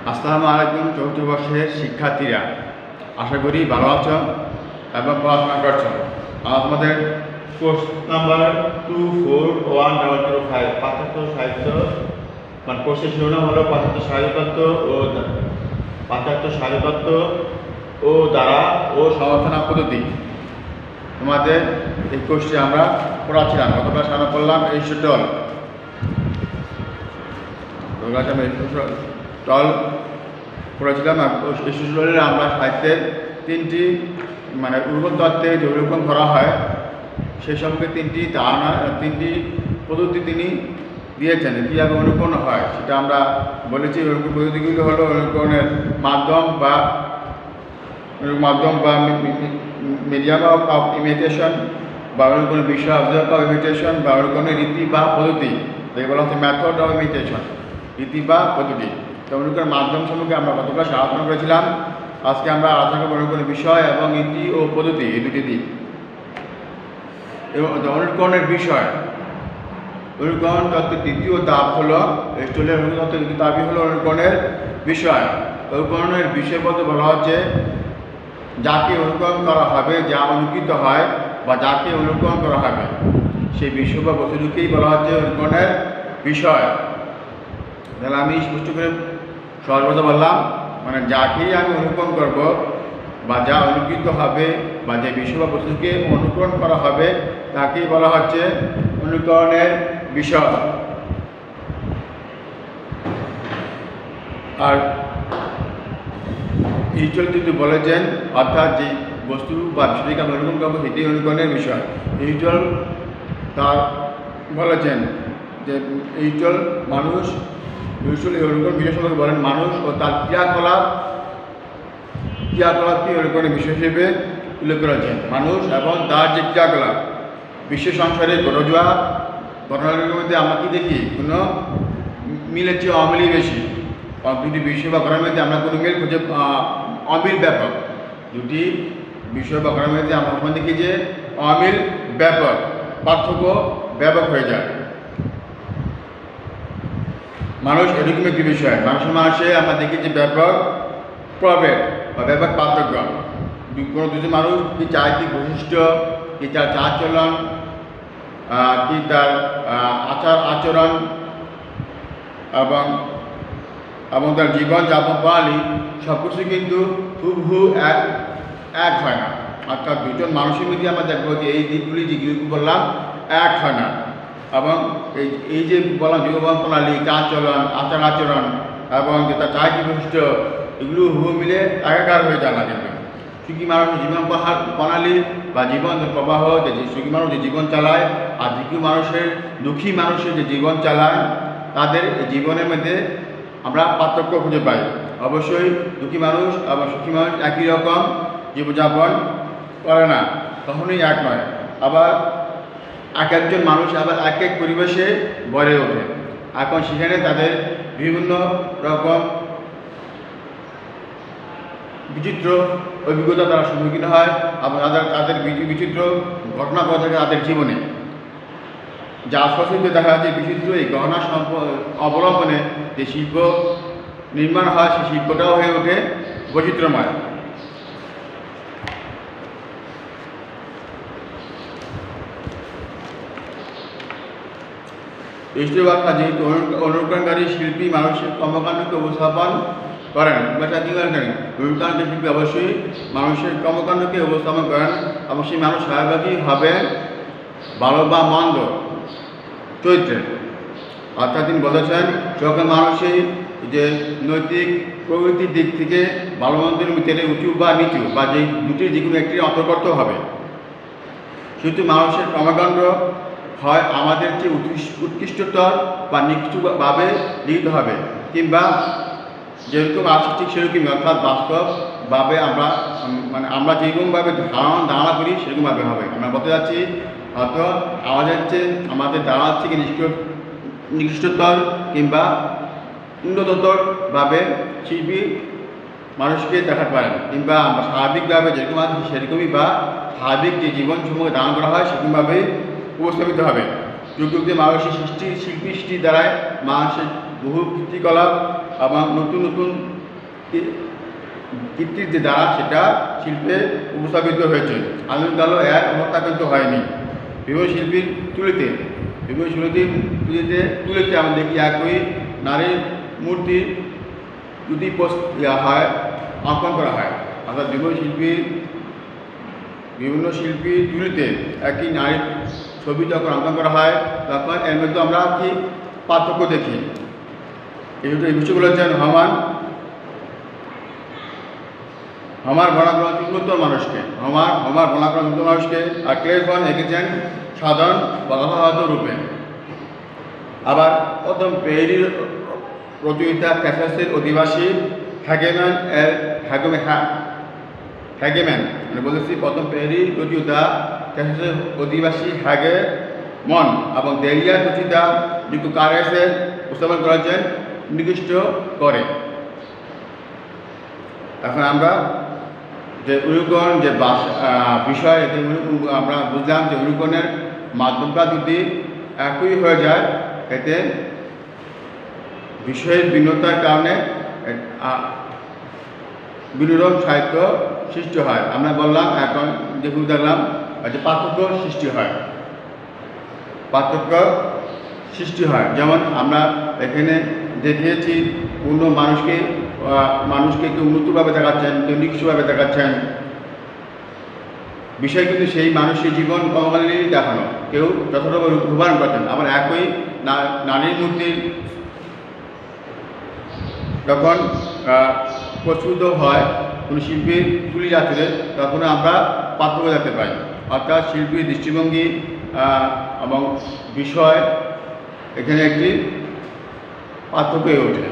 আসসালামু আলাইকুম চতুর্থ বর্ষের শিক্ষার্থীরা, আশা করি ভালো আছো এবং পড়াশোনা করছো। আমাদের কোর্স নাম্বার 241005 পাশ্চাত্য সাহিত্য, মানে কোর্সের শিরোনাম হলো পাশ্চাত্য সাহিত্যতত্ত্ব ও দ্বারা ও সমালোচনা পদ্ধতি। তোমাদের এই কোর্সটি আমরা পড়াচ্ছিলাম, গতকাল সামনে পড়লাম এরিস্টটল। পড়েছিলাম এরিস্টটলের আমরা সাহিত্যের তিনটি মানে উর্বর তত্ত্বে যে অবলোকন করা হয় সেই সম্পর্কে তিনটি পদ্ধতি তিনি দিয়েছেন, কীভাবে অনুকরণ হয় সেটা আমরা বলেছি। অনুকরণ পদ্ধতিগুলো হলো অনুকরণের মাধ্যম বা মিডিয়াম অফ ইমিটেশন, বা অনুকরণের বিষয় অবজেক্ট অফ ইমিটেশন, বা অনুকরণের রীতি বা পদ্ধতি, বলা হচ্ছে মেথড অফ ইমিটেশন, রীতি বা পদ্ধতি। তো অনুকরণের মাধ্যম সম্পর্কে আমরা গতকাল আলোচনা করেছিলাম। আজকে আমরা আলোচনা করব অনুকরণের বিষয় এবং রীতি ও পদ্ধতি, এই দুটি দিক। এবং অনুকরণের বিষয়, অনুকরণ তত্ত্বের দ্বিতীয় ধাপ হলো এরিস্টটলের অনুকরণ তত্ত্বের দ্বিতীয় ধাপই হলো অনুকরণের বিষয়। অনুকরণের বিষয় বলতে বলা হচ্ছে যাকে অনুকরণ করা হবে, যা অনুকৃত হয় বা যাকে অনুকরণ করা হবে সেই বিষয় বা বস্তুটিকেই বলা হচ্ছে অনুকরণের বিষয়। তাহলে আমি স্পষ্ট করে সহজভাবে বললাম, মানে যাকেই আমি অনুকরণ করব বা যা অনুকৃত হবে বা যে বিষয় বা বস্তুকে অনুকরণ করা হবে তাকেই বলা হচ্ছে অনুকরণের বিষয়। আর এরিস্টটল কিন্তু বলেছেন, অর্থাৎ যে বস্তু বা বিষয়টিকে আমি অনুকরণ করবো সেটি অনুকরণের বিষয়। এরিস্টটল তার বলেছেন যে এরিস্টটল এই অনুকরণ বিষয় সম্পর্কে বলেন মানুষ ও তার ক্রিয়াকলাপকে অনুকরণের বিষয় হিসেবে উল্লেখ করেছেন। মানুষ এবং তার যে ক্রিয়াকলাপ বিশ্ব সংসারে ঘটে যাওয়া ঘটনাগুলোর মধ্যে আমরা কি দেখি, কোনো মিলের চেয়ে অমিলই বেশি। দুটি বিষয় বা ঘটনার মধ্যে আমরা কোনো মিল খুঁজে অমিল ব্যাপক, দুটি বিষয় বা ঘটনার মধ্যে আমরা দেখি যে অমিল ব্যাপক, পার্থক্য ব্যাপক হয়ে যায়। মানুষ এরকম একটি বিষয়, মানুষে আমরা দেখি যে ব্যাপক প্রভেদ বা ব্যাপক পার্থক্য। কোনো দুজন মানুষ কি চায়, কি বৈশিষ্ট্য, কি তার চালচলন, কি তার আচরণ এবং তার জীবনযাপন প্রণালী সব কিছু কিন্তু হুবহু এক হয় না। অর্থাৎ দুজন মানুষের মধ্যে আমরা দেখবো যে এই দিকগুলি যেগুলি বললাম এক হয় না। এবং এই যে বললাম জীবন প্রণালী, চালচলন, আচরণ এবং যে তার চারিত্রিক বৈশিষ্ট্য, এগুলো হুবহু মিলে একাকার হয়ে যায় না। কিন্তু সুখী মানুষের জীবন প্রণালী বা জীবন প্রবাহ, যে সুখী মানুষ যে জীবন চালায় আর দুঃখী মানুষের যে জীবন চালায়, তাদের জীবনের মধ্যে আমরা পার্থক্য খুঁজে পাই। অবশ্যই দুঃখী মানুষ এবং সুখী মানুষ একই রকম জীবনযাপন করে না, কখনোই এক নয়। আবার এক একজন মানুষ আবার এক এক পরিবেশে গড়ে ওঠে। এখন সেখানে তাদের বিভিন্ন রকম বিচিত্র অভিজ্ঞতা তারা সম্মুখীন হয় এবং তাদের বিচিত্র ঘটনা ঘটে থাকে তাদের জীবনে। যার ফলশ্রুতিতে দেখা যাচ্ছে বিচিত্র এই গহনা অবলম্বনে যে শিল্প নির্মাণ হয়, সেই শিল্পটাও হয়ে ওঠে বৈচিত্র্যময়। এরিস্টটল ব্যাখ্যা, যেহেতু অনুকরণকারী শিল্পী মানুষের কর্মকাণ্ডকে উপস্থাপন করেন, অনুকরণকারী শিল্পী অবশ্যই মানুষের কর্মকাণ্ডকে উপস্থাপন করেন এবং সেই মানুষ সহভাগী হবেন ভালো বা মন্দ চরিত্রের। অর্থাৎ তিনি বলেছেন যখন মানুষের যে নৈতিক প্রবৃত্তির দিক থেকে ভালো মন্দের ভিতরে উঁচু বা নিচু বা যে দুটির যে কোনো একটি অন্তর্গত হবে, সেহেতু মানুষের কর্মকাণ্ড হয় আমাদের চেয়ে উৎকৃষ্টতর বা নিকৃষ্টভাবে লিখিত হবে, কিংবা যেরকম আছে ঠিক সেরকমই, অর্থাৎ বাস্তবভাবে আমরা যেরকমভাবে ধারণা করি সেরকমভাবে হবে। আমরা বলতে যাচ্ছি হয়তো আমাদের ধারণার থেকে নিকৃষ্টতর কিংবা উন্নততরভাবে শিল্পী মানুষকে দেখাতে পারেন, কিংবা আমরা স্বাভাবিকভাবে যেরকম আছে সেরকমই বা স্বাভাবিক যে জীবন সমূহে ধারণ করা হয় সেরকমভাবে উপস্থাপিত হবে। যুগ যুগ যে মানুষের শিল্পী সৃষ্টি দ্বারায় মানুষের বহু কীর্তিকলাপ এবং নতুন নতুন কীর্তির যে দ্বারা সেটা শিল্পে উপস্থাপিত হয়েছে। আধুনিক কালেও এক অবস্থা কিন্তু হয়নি। বিভিন্ন শিল্পীর তুলিতে আমরা দেখি একই নারীর মূর্তি যদি হয় অঙ্কন করা হয়, অর্থাৎ বিভিন্ন শিল্পীর তুলিতে একই নারীর ছবি যখন অঙ্কন করা হয় তখন এর মধ্যে আমরা কি পার্থক্য দেখি। এই বিষয়গুলো হচ্ছেন হমার বর্ণাগ্রহ উন্নত মানুষকে আর ক্লেফন এঁকেছেন সাধারণ বাধাহত রূপে। আবার প্রথম পেরির প্রতিযোগিতা ক্যাসাসের অধিবাসী হ্যাগেম্যান মানে বলেছি প্রথম পেরি প্রতিযোগিতা ক্যাসাসের অধিবাসী হ্যাগেমন এবং দেরিয়ার প্রতিযোগিতা যুক্ত কারেসে উপস্থাপন করেছেন নির্দিষ্ট করে। এখন আমরা যে অনুকরণ যে বিষয় আমরা বুঝলাম যে অনুকরণের মাধ্যমটা যদি একই হয়ে যায় এতে বিষয়ের ভিন্নতার কারণে বিনোদন সাহিত্য সৃষ্টি হয়। আমরা বললাম এখন যেগুলো দেখলাম যে পার্থক্য সৃষ্টি হয়। যেমন আমরা এখানে দেখিয়েছি অন্য মানুষকে কেউ উন্নতভাবে দেখাচ্ছেন, কেউ নিঃস্বভাবে দেখাচ্ছেন। বিষয় কিন্তু সেই মানুষের জীবন কর্মকালীনই দেখানো, কেউ যথাযথ রূপায়ণ করছেন। আবার একই নারীর মূর্তি যখন প্রস্তুত হয় কোনো শিল্পীর তুলি যাত্রে তখন আমরা পার্থক্য দেখতে পাই, অর্থাৎ শিল্পীর দৃষ্টিভঙ্গি এবং বিষয় এখানে একটি পার্থক্য হয়ে ওঠে।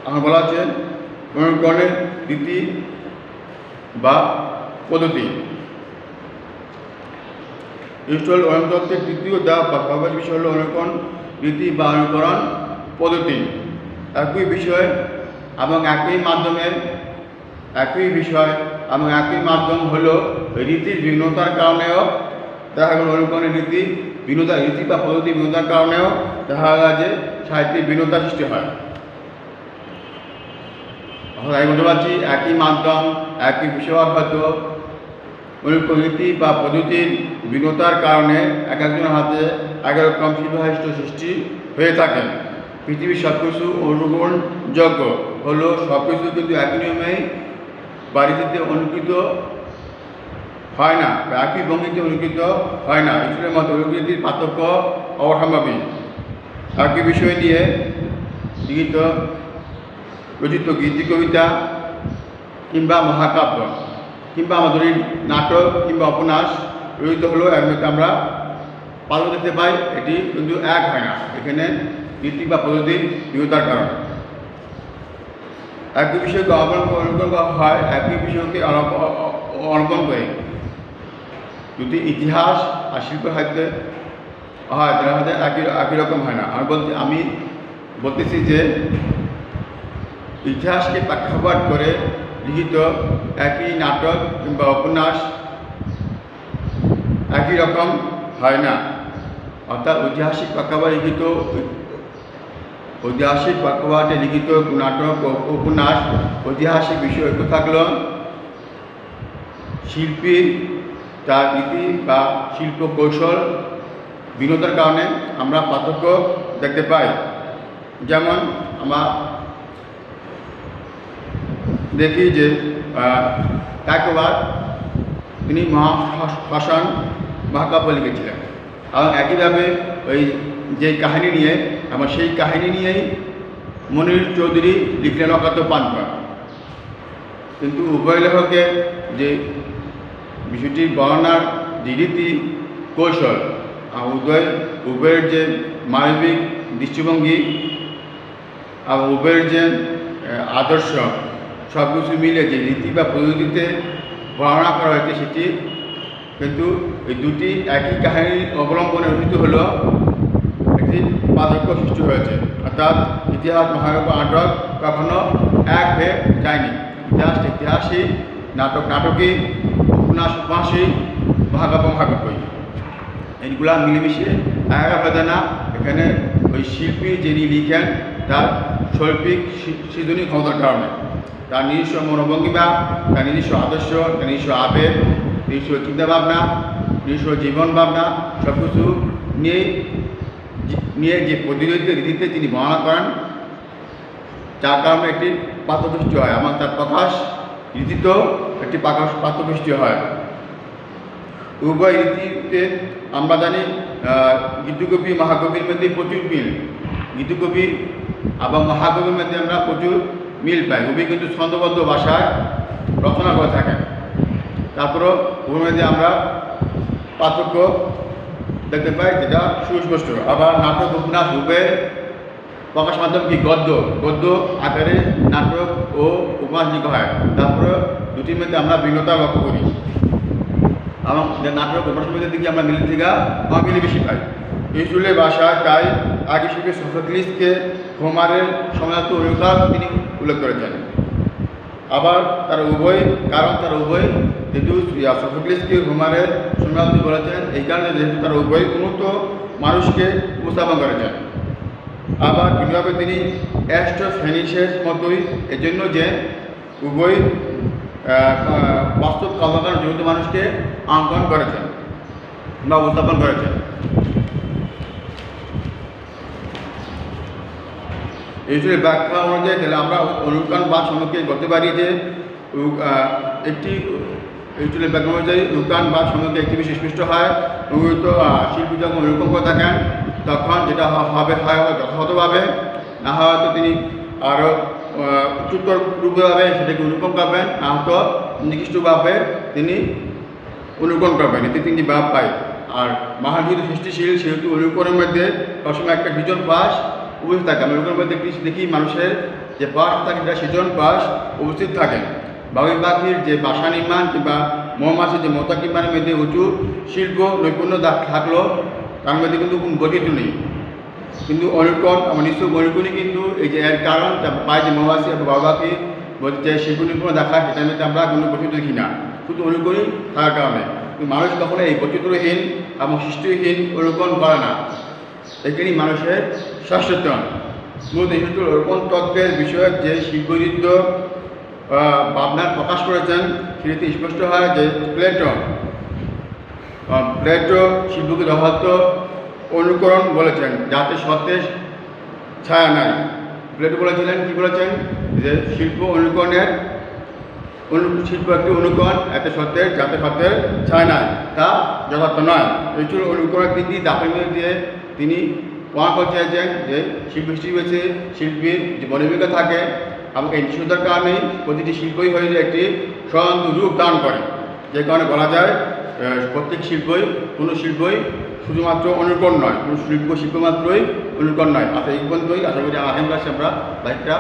আমার বলা হচ্ছে অনুকরণের রীতি বা পদ্ধতি। ইস্টল অনুতত্ত্বের তৃতীয় ধাপ বা সর্বোচ্চ বিষয় হল অনুকরণ রীতি বা অনুকরণ পদ্ধতি। একই বিষয় এবং একই বিষয় এবং একই মাধ্যম হলো রীতির ভিন্নতার কারণেও দেখা গেল অনুকরণের রীতি বা পদ্ধতি ভিন্নতার কারণেও দেখা গেল যে সাহিত্যিক ভিন্নতা সৃষ্টি হয়। আমি বলতে পারছি একই মাধ্যম একই বিষয় হয়তো রীতি বা পদ্ধতির ভিন্নতার কারণে এক একজনের হাতে এক রকম শিল্পসাহিত্য সৃষ্টি হয়ে থাকে। পৃথিবীর সব কিছু অনুকরণযোগ্য হলো সব কিছু কিন্তু একই নিয়মেই বাড়িতে অনুকৃত হয় না বা একই ভঙ্গিতে অনুকৃত হয় না। ঈশ্বরের মতো অনুকৃতির পার্থক্য অসম্ভাবী। একই বিষয় নিয়ে রচিত গীতি কবিতা কিংবা মহাকাব্য কিংবা আমাদের নাটক কিংবা উপন্যাস রচিত হলো এর মধ্যে আমরা পাল্লা দেখতে পাই, এটি কিন্তু এক হয় না। এখানে রীতি বা পদ্ধতির ভিন্নতার কারণে একই বিষয়কে অনুকরণ করা হয়, একই বিষয়কে অনুকরণ করে। যদি ইতিহাস আর শিল্প সাহিত্যে হয় তাহলে হয়তো একই রকম হয় না। আমি বলতেছি যে ইতিহাসকে প্রেক্ষাপট করে লিখিত একই নাটক কিংবা উপন্যাস একই রকম হয় না। অর্থাৎ ঐতিহাসিক প্রেক্ষাপটে লিখিত নাটক উপন্যাস ঐতিহাসিক বিষয় একটু থাকলেও শিল্পীর তার রীতি বা শিল্প কৌশল ভিন্নতার কারণে আমরা পার্থক্য দেখতে পাই। যেমন আমরা দেখি যে একবার তিনি মহাশ্মশান মহাকাব্য লিখেছিলেন এবং একইভাবে ওই যে কাহিনী নিয়ে সেই কাহিনী নিয়েই মনির চৌধুরী লিখলেন অকাত্য পান্তা। কিন্তু উভয় লেখকের যে বিষয়টি বর্ণনার যে রীতি কৌশল উভয়ের যে মানবিক দৃষ্টিভঙ্গি আর উভয়ের যে আদর্শ সব কিছু মিলে যে রীতি বা পদ্ধতিতে বর্ণনা করা হয়েছে সেটি কিন্তু এই দুটি একই কাহিনী অবলম্বনে রচিত হলো একটি পার্থক্য সৃষ্টি হয়েছে। অর্থাৎ ইতিহাস মহাকাব্য নাটক কখনো এক হয়ে যায়নি। ইতিহাসই নাটকই উপন্যাসই মহাকাব্যই এইগুলা মিলেমিশে এক হয়ে যায় না। এখানে ওই শিল্পী যিনি লিখেন তার শৈল্পিক সৃজনী ক্ষমতার কারণে, তার নিজস্ব মনোভঙ্গিমা, তার নিজস্ব আদর্শ, তার নিজস্ব আবেগ, নিজস্ব চিন্তাভাবনা, নিজস্ব জীবন ভাবনা সব কিছু নিয়ে যে প্রতিনিধিত্ব রীতিতে তিনি বর্ণনা করেন, যার কারণে একটি পাঠ্যপুষ্টি হয় এবং তার প্রকাশ রীতিতেও একটি পাঠ্যপুষ্টি হয়। উভয় রীতিতে আমরা জানি গীতিকবি মহাকবির মধ্যে প্রচুর মিল, গীতিকবি এবং মহাকবির মধ্যে আমরা প্রচুর মিল পাই। কবি কিন্তু ছন্দবদ্ধ ভাষায় রচনা করে থাকেন, তারপরেও উভয়ের মধ্যে আমরা পার্থক্য দেখতে পাই, যেটা সুস্পষ্ট। আবার নাটক উপন্যাস রূপে প্রকাশ মাধ্যম কি গদ্য আকারে নাটক ও উপন্যাস লিখা হয়, তারপরে দুটির মধ্যে আমরা ভিন্নতা লক্ষ্য করি এবং নাটক উপন্যাসের মধ্যে দিকে আমরা মিল থেকে মিলে বেশি পাই। ইসরায়েলি ভাষায় তাই আগে হিসেবে সোফোক্লিসকে হোমারের সময়ত অনুকার তিনি উল্লেখ করেছেন। আবার তার উভয় যেহেতু সোফোক্লিসকে হোমারের সময়ত বলেছেন, এই কারণে যেহেতু তার উভয় উন্নত মানুষকে উপস্থাপন করেছেন। আবার ভিন্নভাবে তিনি অ্যারিস্টোফেনিসের মতোই এজন্য যে উভয় বাস্তব কল্পনার জড়িত মানুষকে অঙ্কন করেছেন বা উপস্থাপন করেছেন। এই ব্যাখ্যা অনুযায়ী তাহলে আমরা অনুকরণ বা সম্মুখে করতে পারি যে একটি ব্যাখ্যা অনুযায়ী অনুকরণ বা সম্মুখে একটি বেশি স্পষ্ট হয়। শিল্পী যখন অনুকরণ করে থাকেন তখন যেটা হবে হয় যথাযথভাবে, না হয়তো তিনি আরও উচ্চতর রূপভাবে সেটাকে অনুকরণ করবেন, না হয়তো নির্দিষ্টভাবে তিনি অনুকরণ করবেন। এতে তিনটি ভাব পায়। আর মহান যেহেতু সৃষ্টিশীল, সেহেতু অনুকরণের মধ্যে সবসময় একটা সৃজন পাশ উপস্থিত থাকে। আমরা অনুকরণের মধ্যে দেখি মানুষের যে পাশ থাকে সেটা সৃজন পাশ উপস্থিত থাকে। বাবুই পাখির যে বাসা নির্মাণ কিংবা মৌমাছির যে মৌচাক নির্মাণের মধ্যে উঁচু শিল্প নৈপুণ্য থাকলো, তার মধ্যে কিন্তু কোনো বৈচিত্র্য নেই। কিন্তু অনুকরণ আমার নিশ্চয় অনুকরণই কিন্তু এই যে এর কারণ পায় যে মৌমাছি এবং বাবুই পাখি যে শিল্প নিপুণ দেখায়, সেটার মধ্যে আমরা কোনো বৈচিত্র্য দেখি না, শুধু অনুকরণই থাকার কারণে। কিন্তু মানুষ কখনো এই বৈচিত্র্যহীন এবং সৃষ্টিহীন অনুকরণ করে না, এখানেই মানুষের সচেতন। মূলত হিন্দু অনুকরণ তত্ত্বের বিষয়ক যে শিল্পযুদ্ধ ভাবনার প্রকাশ করেছেন, সেটি স্পষ্ট হয় যে প্লেটো শিল্পকে যথার্থ অনুকরণ বলেছেন, যাতে সত্যের ছায়া নাই। প্লেটো বলেছিলেন, কী বলেছেন, যে শিল্প অনুকরণের শিল্প একটি অনুকরণ, এতে সত্যের যাতে সত্যের ছায়া নাই, তা যথার্থ নয়। এই ছিল অনুকরণের তিনটি দাপের মধ্যে দিয়ে তিনি প্রমাণ করতে চাইছেন যে শিল্পীর যে মনোবিজ্ঞতা থাকে এবং এই নিশ্চয়তার কারণেই প্রতিটি শিল্পই হয়ে যায় একটি স্বতন্ত্র রূপ দান করে। যে কারণে বলা যায় প্রত্যেক কোনো শিল্পই শুধুমাত্র অনুকরণ নয়, কোনো শিল্প মাত্রই অনুকরণ নয়। আচ্ছা, এই পর্যন্তই। আশা করি আগামী ক্লাসে আমরা বাইকটা